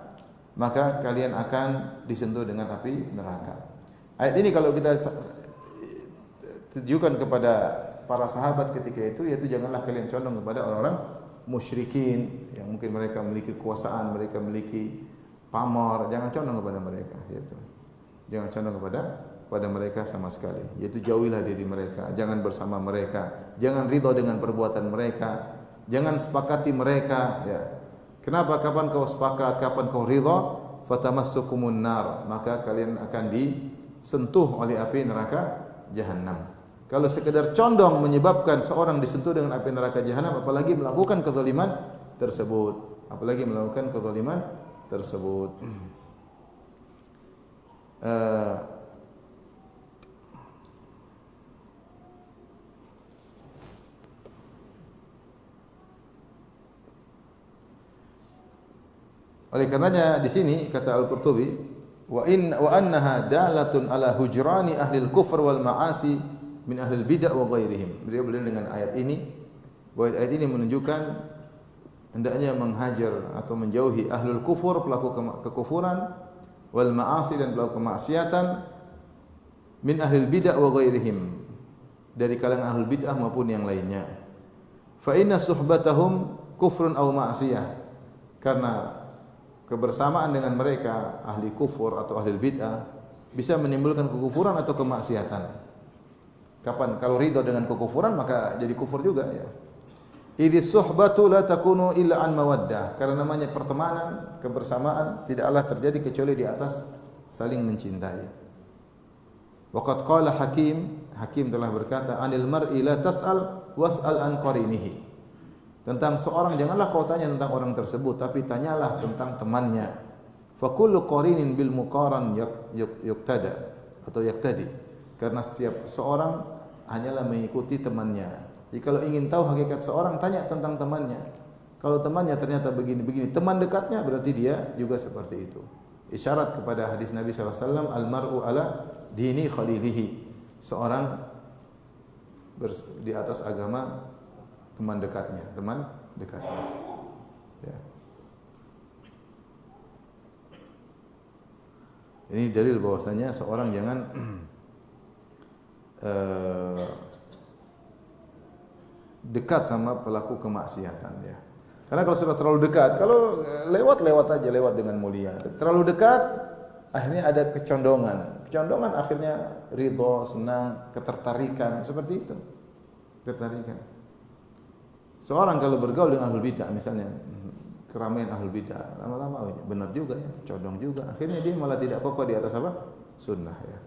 maka kalian akan disentuh dengan api neraka. Ayat ini kalau kita tujukan kepada para sahabat ketika itu, yaitu janganlah kalian condong kepada orang-orang musyrikin yang mungkin mereka memiliki kekuasaan, mereka memiliki pamor, jangan condong kepada mereka, yaitu jangan condong kepada mereka sama sekali, yaitu jauhilah diri mereka, jangan bersama mereka, jangan ridha dengan perbuatan mereka, jangan sepakati mereka ya. Kenapa? Kapan kau sepakat, kapan kau ridha, fatamassukumun nar, maka kalian akan disentuh oleh api neraka jahanam. Kalau sekedar condong menyebabkan seorang disentuh dengan api neraka jahanam, apalagi melakukan kezaliman tersebut. Oleh karenanya di sini kata Al-Qurtubi, wa annaha dalatun ala hujrani ahli al-kufr wal ma'asi min ahlil bid'ah wa ghairihim. Beliau dengan ayat ini, bahwa ayat ini menunjukkan hendaknya menghajar atau menjauhi ahlul kufur, pelaku kekufuran, wal ma'asi, dan pelaku kemaksiatan, min ahlil bid'ah wa ghairihim, dari kalangan ahlul bid'ah maupun yang lainnya. Fa inna suhbatahum kufrun aw ma'siyah, karena kebersamaan dengan mereka ahli kufur atau ahli bid'ah bisa menimbulkan kekufuran atau kemaksiatan. Kapan? Kalau ridha dengan kekufuran maka jadi kufur juga ya. Idz suhbatu la takunu illa an mawaddah. Karena namanya pertemanan, kebersamaan tidaklah terjadi kecuali di atas saling mencintai. Waqad qala Hakim telah berkata, "Anil mar'i la tas'al was'al an qarinihi." Tentang seorang janganlah kau tanya tentang orang tersebut, tapi tanyalah tentang temannya. Fa kullu qarinin bil muqaran yuqtada atau yaqtadi. Karena setiap seorang hanyalah mengikuti temannya. Jadi kalau ingin tahu hakikat seorang, tanya tentang temannya. Kalau temannya ternyata begini-begini, teman dekatnya, berarti dia juga seperti itu. Isyarat kepada hadis Nabi SAW, al-mar'u ala dini khalilihi. Seorang di atas agama teman dekatnya. Ya. Ini dalil bahwasanya seorang jangan dekat sama pelaku kemaksiatan ya. Karena kalau sudah terlalu dekat, kalau lewat aja, lewat dengan mulia. Terlalu dekat, akhirnya ada kecondongan. Kecondongan akhirnya ridho, senang, ketertarikan, seperti itu. Ketertarikan. Seorang kalau bergaul dengan ahlul bidah misalnya, keramaian ahlul bidah, lama-lama benar juga ya, condong juga. Akhirnya dia malah tidak kokoh di atas apa? Sunnah ya.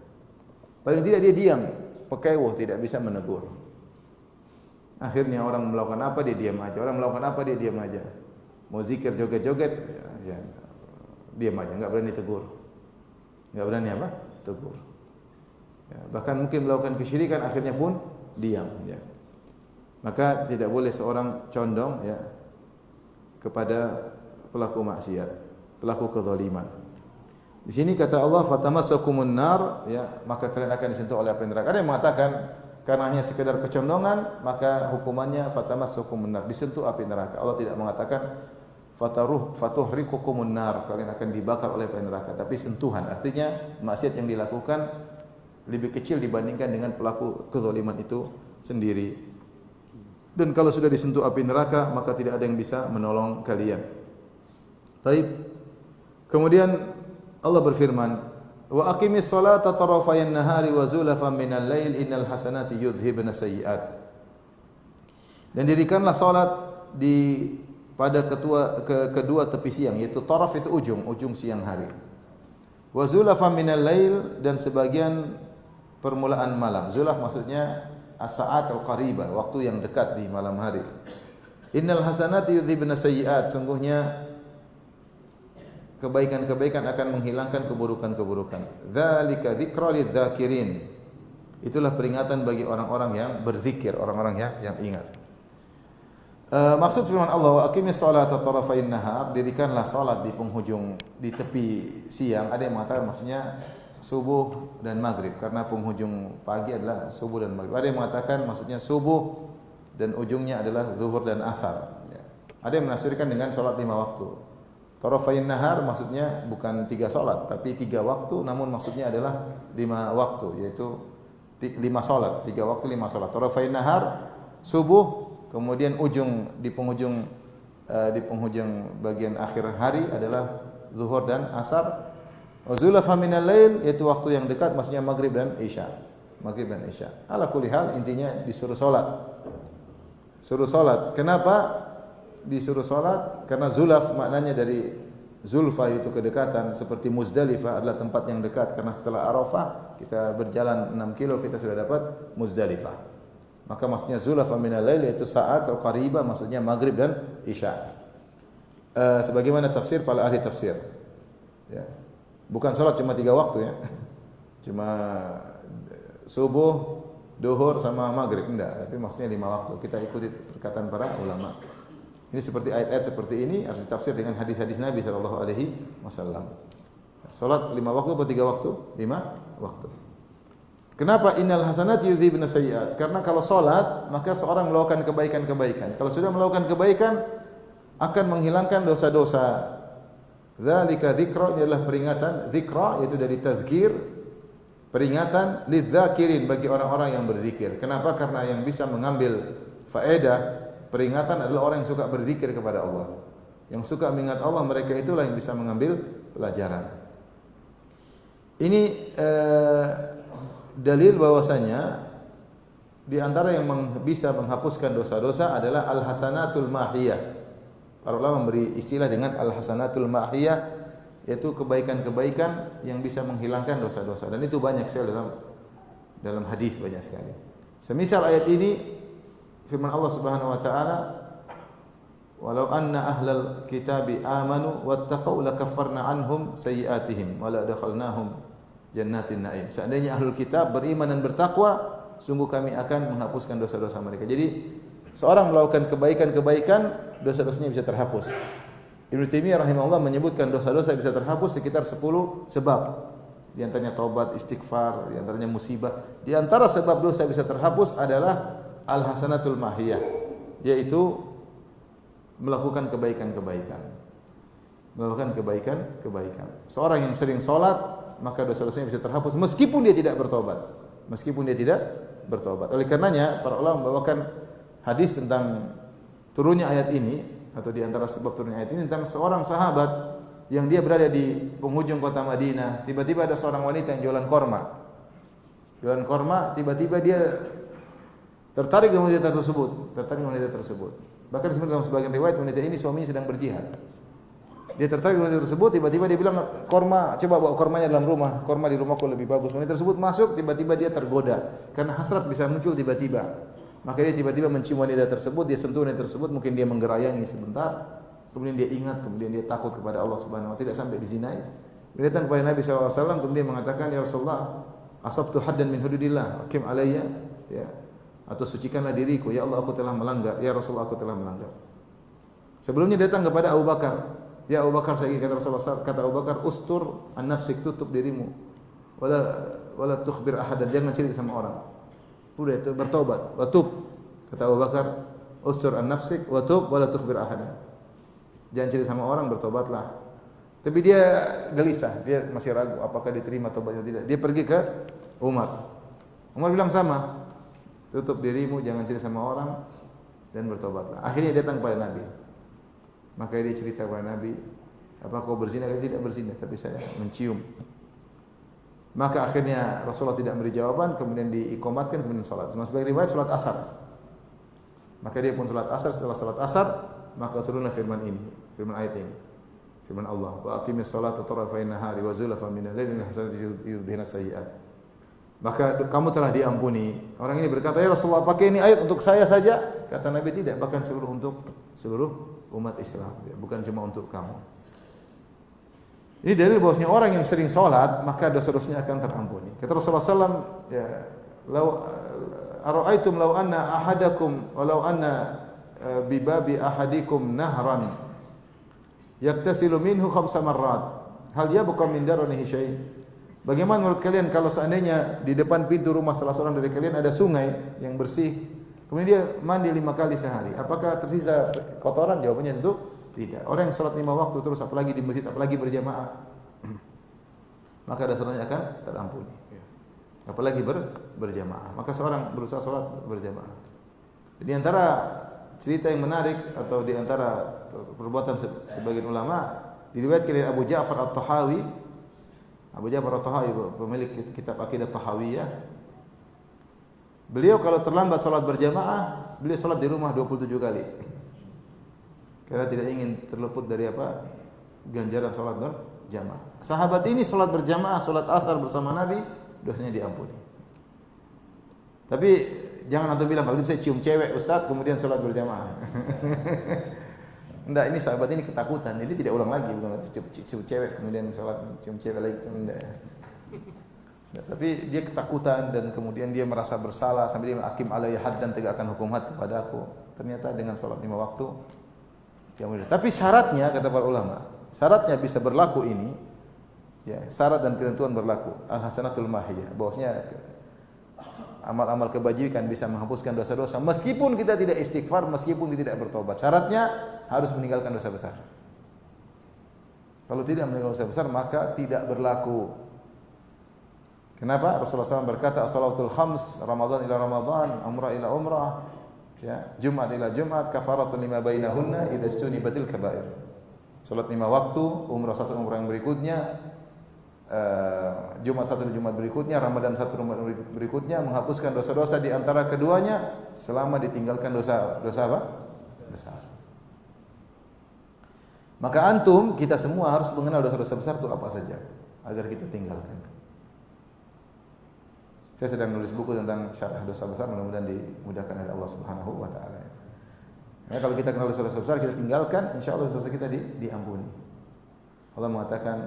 Paling tidak dia diam, pekewuh, tidak bisa menegur. Akhirnya orang melakukan apa dia diam aja, orang melakukan apa dia diam aja. Mau zikir joget-joget, ya diam aja, enggak berani tegur. Enggak berani apa? Tegur. Ya, bahkan mungkin melakukan kesyirikan akhirnya pun diam ya. Maka tidak boleh seorang condong ya kepada pelaku maksiat, pelaku kezaliman. Di sini kata Allah fatamassakumun nar ya, maka kalian akan disentuh oleh api neraka. Ada yang mengatakan karena hanya sekedar kecondongan maka hukumannya fatamassakumun nar, disentuh api neraka. Allah tidak mengatakan fatuhriqukumun nar, kalian akan dibakar oleh api neraka, tapi sentuhan. Artinya maksiat yang dilakukan lebih kecil dibandingkan dengan pelaku kezaliman itu sendiri. Dan kalau sudah disentuh api neraka maka tidak ada yang bisa menolong kalian. Baik. Kemudian Allah berfirman, "Wa aqimis salata tarafayan nahari wa zulafan minal lail innal hasanati yudhhibna sayyi'at." Dan dirikanlah salat pada kedua tepi siang, yaitu taraf itu ujung siang hari. Wa zulafan minal lail, dan sebagian permulaan malam. Zulaf maksudnya as-sa'at al-qaribah, waktu yang dekat di malam hari. Innal hasanati yudhhibna sayyi'at, sungguhnya kebaikan-kebaikan akan menghilangkan keburukan-keburukan. Dzalika dzikra lidzakirin. Itulah peringatan bagi orang-orang yang berzikir, orang-orang yang ingat. Maksud firman Allah, wa aqimis salata tarafain nahar, dirikanlah salat di tepi siang. Ada yang mengatakan maksudnya subuh dan maghrib, karena penghujung pagi adalah subuh dan maghrib. Ada yang mengatakan maksudnya subuh dan ujungnya adalah zuhur dan asar. Ada yang menafsirkan dengan salat 5 waktu. Tarafain nahar maksudnya bukan 3 salat, tapi 3 waktu, namun maksudnya adalah 5 waktu, yaitu 5 salat, 3 waktu 5 salat. Tarafain nahar subuh, kemudian di penghujung bagian akhir hari adalah zuhur dan asar. Wazulafa minal lail, yaitu waktu yang dekat, maksudnya maghrib dan isya. Maghrib dan isya. Ala kulli hal, intinya disuruh salat. Suruh salat. Kenapa disuruh salat? Karena zulaf maknanya dari zulfa, itu kedekatan. Seperti Muzdalifah adalah tempat yang dekat, karena setelah Arafah kita berjalan 6 kilo kita sudah dapat Muzdalifah. Maka maksudnya zulafa minal lail, yaitu saat al-qaribah, maksudnya maghrib dan isya. Sebagaimana tafsir para ahli tafsir. Ya. Bukan salat cuma 3 waktu ya. Cuma subuh, duhur sama maghrib, enggak, tapi maksudnya 5 waktu. Kita ikuti perkataan para ulama. Ini seperti ayat-ayat seperti ini harus ditafsir dengan hadis-hadis Nabi sallallahu alaihi wasallam. Salat 5 waktu atau 3 waktu? 5 waktu. Kenapa innal hasanati yudhibna sayyi'at? Karena kalau salat maka seorang melakukan kebaikan-kebaikan. Kalau sudah melakukan kebaikan akan menghilangkan dosa-dosa. Dzalika dzikra, ini adalah peringatan. Dzikra yaitu dari tazkir, peringatan lidzakirin, bagi orang-orang yang berzikir. Kenapa? Karena yang bisa mengambil faedah peringatan adalah orang yang suka berzikir kepada Allah. Yang suka mengingat Allah, mereka itulah yang bisa mengambil pelajaran. Ini dalil bahwasanya di antara yang bisa menghapuskan dosa-dosa adalah al-hasanatul mahiyah. Para ulama memberi istilah dengan al-hasanatul mahiyah, yaitu kebaikan-kebaikan yang bisa menghilangkan dosa-dosa, dan itu banyak sekali dalam hadis, banyak sekali. Semisal ayat ini, firman Allah Subhanahu wa taala, "Walau anna ahlal kitabi amanu wattaqau lakaffarna anhum sayyi'atihim wa la adkhalnahum jannatin na'im." Seandainya ahlul kitab beriman dan bertakwa, sungguh kami akan menghapuskan dosa-dosa mereka. Jadi seorang melakukan kebaikan-kebaikan, dosa-dosanya bisa terhapus. Ibnu Taimiyah rahimahullah menyebutkan dosa-dosa bisa terhapus sekitar 10 sebab. Di antaranya taubat, istighfar, di antaranya musibah. Di antara sebab dosa bisa terhapus adalah al-hasanatul mahiyah, yaitu melakukan kebaikan-kebaikan. Melakukan kebaikan-kebaikan. Seorang yang sering salat, maka dosa-dosanya bisa terhapus meskipun dia tidak bertobat. Meskipun dia tidak bertobat. Oleh karenanya para ulama membawakan hadis tentang turunnya ayat ini atau di antara sebab turunnya ayat ini tentang seorang sahabat yang dia berada di penghujung kota Madinah, tiba-tiba ada seorang wanita yang jualan korma. Jualan korma, tiba-tiba dia tertarik dengan wanita tersebut. Bahkan dalam sebagian riwayat wanita ini suaminya sedang berjihad. Dia tertarik dengan wanita tersebut, tiba-tiba dia bilang, "Korma, coba bawa kormanya dalam rumah. Korma di rumahku lebih bagus." Wanita tersebut masuk, tiba-tiba dia tergoda karena hasrat bisa muncul tiba-tiba. Maka dia tiba-tiba mencium wanita tersebut, dia sentuh wanita tersebut, mungkin dia menggerayangi sebentar, kemudian dia ingat, kemudian dia takut kepada Allah Subhanahu wa taala, tidak sampai dizinai. Dia datang kepada Nabi sallallahu alaihi wasallam, kemudian mengatakan, "Ya Rasulullah, asabtu haddan min hududillah, hakim alayya." Ya. Atau sucikanlah diriku, ya Allah aku telah melanggar, ya Rasulullah aku telah melanggar. Sebelumnya datang kepada Abu Bakar, ya Abu Bakar, saya ingin kata Rasulullah, kata Abu Bakar, ustur an nafsik, tutup dirimu, wala tukhbir ahadan, jangan cerita sama orang. Udah itu bertobat, watub, kata Abu Bakar, ustur an nafsik, watub, wala tukhbir ahadan. Jangan cerita sama orang, bertobatlah. Tapi dia gelisah, dia masih ragu apakah diterima tobatnya tidak. Dia pergi ke Umar. Umar bilang sama, tutup dirimu, jangan cerita sama orang dan bertobatlah. Akhirnya datang kepada Nabi. Maka dia cerita kepada Nabi, "Apa kau berzina?" Dia tidak berzina, tapi saya mencium. Maka akhirnya Rasulullah tidak memberi jawaban, kemudian diikomatkan, kemudian salat. Sebagai riwayat salat asar. Maka dia pun salat asar, setelah salat asar, maka turunlah firman ini, firman ayat ini. Firman Allah, "Wa aqimis salata tarafayn nahari wa zulafan minal laili hasanatu yudhhibna sayyi'at." Maka kamu telah diampuni. Orang ini berkata, "Ya Rasulullah, pakai ini ayat untuk saya saja?" Kata Nabi, "Tidak, bahkan untuk seluruh umat Islam, bukan cuma untuk kamu." Ini dalil bahwasanya orang yang sering salat maka dosa-dosanya akan terampuni. Kata Rasulullah SAW, ya, "Lau ara'aitum law anna ahadakum walau anna bi babi ahadikum nahran yaktasilu minhu khamsa marrat hal yabqa min daranihi syai'." Bagaimana menurut kalian kalau seandainya di depan pintu rumah salah seorang dari kalian ada sungai yang bersih, kemudian dia mandi 5 kali sehari, apakah tersisa kotoran? Jawabannya tentu tidak. Orang yang salat 5 waktu terus, apalagi di masjid, apalagi berjamaah, maka dosanya akan terampuni. Apalagi berjamaah. Maka seorang berusaha salat berjamaah. Di antara cerita yang menarik atau di antara perbuatan sebagian ulama diriwayatkan dari Abu Ja'far At-Tahawi. Abu Ja'far At-Tahawi, pemilik kitab Aqidah Tahawiyah. Beliau kalau terlambat salat berjamaah, beliau salat di rumah 27 kali. Karena tidak ingin terluput dari ganjaran salat berjamaah. Sahabat ini salat berjamaah, salat asar bersama Nabi, dosanya diampuni. Tapi jangan antum bilang kalau itu saya cium cewek Ustaz kemudian salat berjamaah. Enggak, ini sahabat ini ketakutan, jadi tidak ulang lagi, bukan cium cewek kemudian salat cium cewek lagi, enggak. Nah, tapi dia ketakutan dan kemudian dia merasa bersalah sampai dia hakim alayya haddan, tegakkan hukum had kepada aku. Ternyata dengan salat 5 waktu yang mudah. Tapi syaratnya kata para ulama, syaratnya bisa berlaku ini, ya, syarat dan ketentuan berlaku. Al-hasanatul mahiyah, bahwasanya amal-amal kebajikan bisa menghapuskan dosa-dosa meskipun kita tidak istighfar, meskipun kita tidak bertobat. Syaratnya harus meninggalkan dosa besar. Kalau tidak meninggalkan dosa besar maka tidak berlaku. Kenapa? Rasulullah SAW berkata, "As-salatul khams, Ramadan ila Ramadan, umrah ila umrah, ya, Jumat ila Jumat, kafaratun lima bainahunna idza ijtunibatil kaba'ir." Salat 5 waktu, umrah satu umrah yang berikutnya, Jumat satu di Jumat berikutnya, Ramadan satu Ramadan berikutnya, menghapuskan dosa-dosa di antara keduanya selama ditinggalkan dosa apa? Besar. Maka antum, kita semua harus mengenal dosa-dosa besar itu apa saja agar kita tinggalkan. Saya sedang nulis buku tentang syarah dosa besar, mudah-mudahan dimudahkan oleh Allah Subhanahu wa taala. Nah, kalau kita kenal dosa-dosa besar, kita tinggalkan, insyaallah dosa kita diampuni. Allah mengatakan,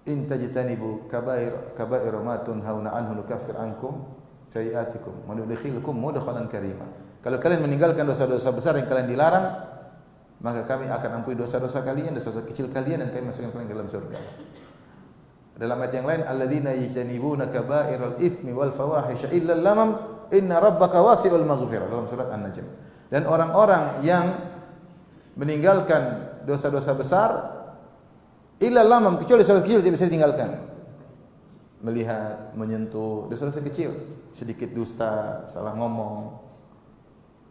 "In tajtanibu kaba'ir ma tunhauna anhu nukaffir ankum sayi'atikum wa nudkhilkum mudkhalan karima." Kalau kalian meninggalkan dosa-dosa besar yang kalian dilarang, maka kami akan ampuni dosa-dosa kalian, dosa-dosa kecil kalian, dan kami masukkan kalian dalam surga. Dalam ayat yang lain, "Alladzina yajtanibuna kaba'iral itsmi wal fawahisha illa lamam inna rabbaka wasi'ul maghfirah." Dalam surat An-Najm. Dan orang-orang yang meninggalkan dosa-dosa besar illa lamam, kecuali dosa kecil tidak bisa ditinggalkan. Melihat, menyentuh, dosa-dosa kecil, sedikit dusta, salah ngomong,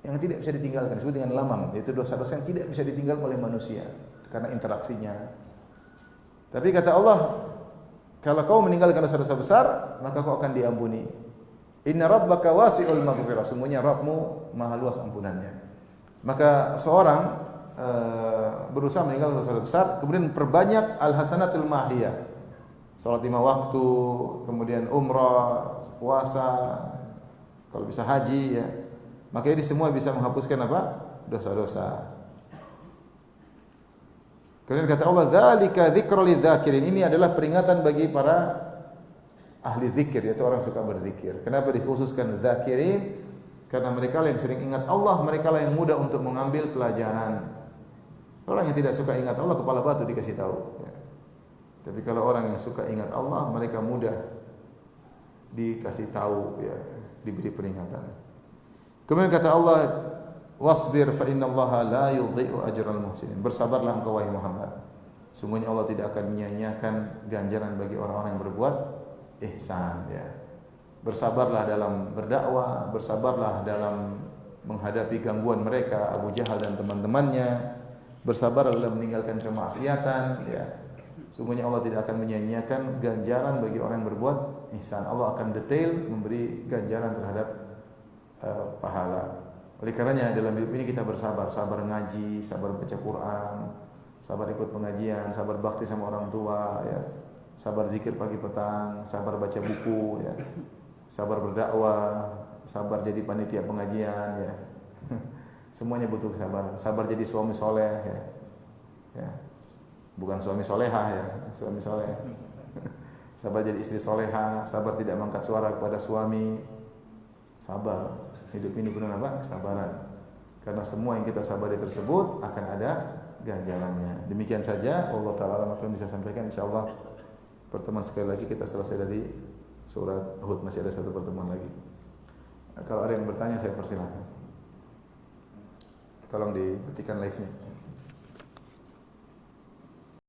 yang tidak bisa ditinggalkan, disebut dengan lamam, yaitu dosa-dosa yang tidak bisa ditinggalkan oleh manusia karena interaksinya. Tapi kata Allah, kalau kau meninggalkan dosa-dosa besar, maka kau akan diampuni. Inna rabbaka wasi'ul maghfirah, sungguhnya Rabbmu maha luas ampunannya. Maka seorang berusaha meninggalkan dosa besar, kemudian perbanyak al-hasanatul mahiyah. Salat 5 waktu, kemudian umrah, puasa, kalau bisa haji ya. Maka ini semua bisa menghapuskan apa? Dosa-dosa. Kemudian kata Allah, "Dzalika dzikra lidzakirin." Ini adalah peringatan bagi para ahli zikir, yaitu orang suka berzikir. Kenapa dikhususkan zakirin? Karena mereka yang sering ingat Allah, mereka yang mudah untuk mengambil pelajaran. Orang yang tidak suka ingat Allah, kepala batu dikasih tahu. Ya. Tapi kalau orang yang suka ingat Allah, mereka mudah dikasih tahu, ya, diberi peringatan. Kemudian kata Allah, "Wasbir fa innallaha la yudhi'u ajral muhsinin." Bersabarlah engkau wahai Muhammad. Sungguhnya Allah tidak akan menyia-nyiakan ganjaran bagi orang-orang yang berbuat ihsan, ya. Bersabarlah dalam berdakwah, bersabarlah dalam menghadapi gangguan mereka, Abu Jahal dan teman-temannya. Bersabarlah dalam meninggalkan kemaksiatan, ya. Sungguhnya Allah tidak akan menyia-nyiakan ganjaran bagi orang yang berbuat ihsan. Allah akan detail memberi ganjaran terhadap pahala. Oleh karenanya dalam hidup ini kita bersabar, sabar ngaji, sabar baca Quran, sabar ikut pengajian, sabar bakti sama orang tua, ya. Sabar zikir pagi petang, sabar baca buku, ya. Sabar berdakwah, sabar jadi panitia pengajian, ya. Semuanya butuh kesabaran. Sabar jadi suami soleh, ya. Ya. Bukan suami soleha, ya, suami soleh. Sabar jadi istri soleha, sabar tidak mengangkat suara kepada suami. Sabar. Hidup ini penuh apa? Kesabaran. Karena semua yang kita sabari tersebut akan ada ganjarannya. Demikian saja. Allah Ta'ala apa yang bisa sampaikan. InsyaAllah pertemuan sekali lagi kita selesai dari surat Hud. Masih ada satu pertemuan lagi. Kalau ada yang bertanya saya persilahkan. Tolong dimatikan live-nya.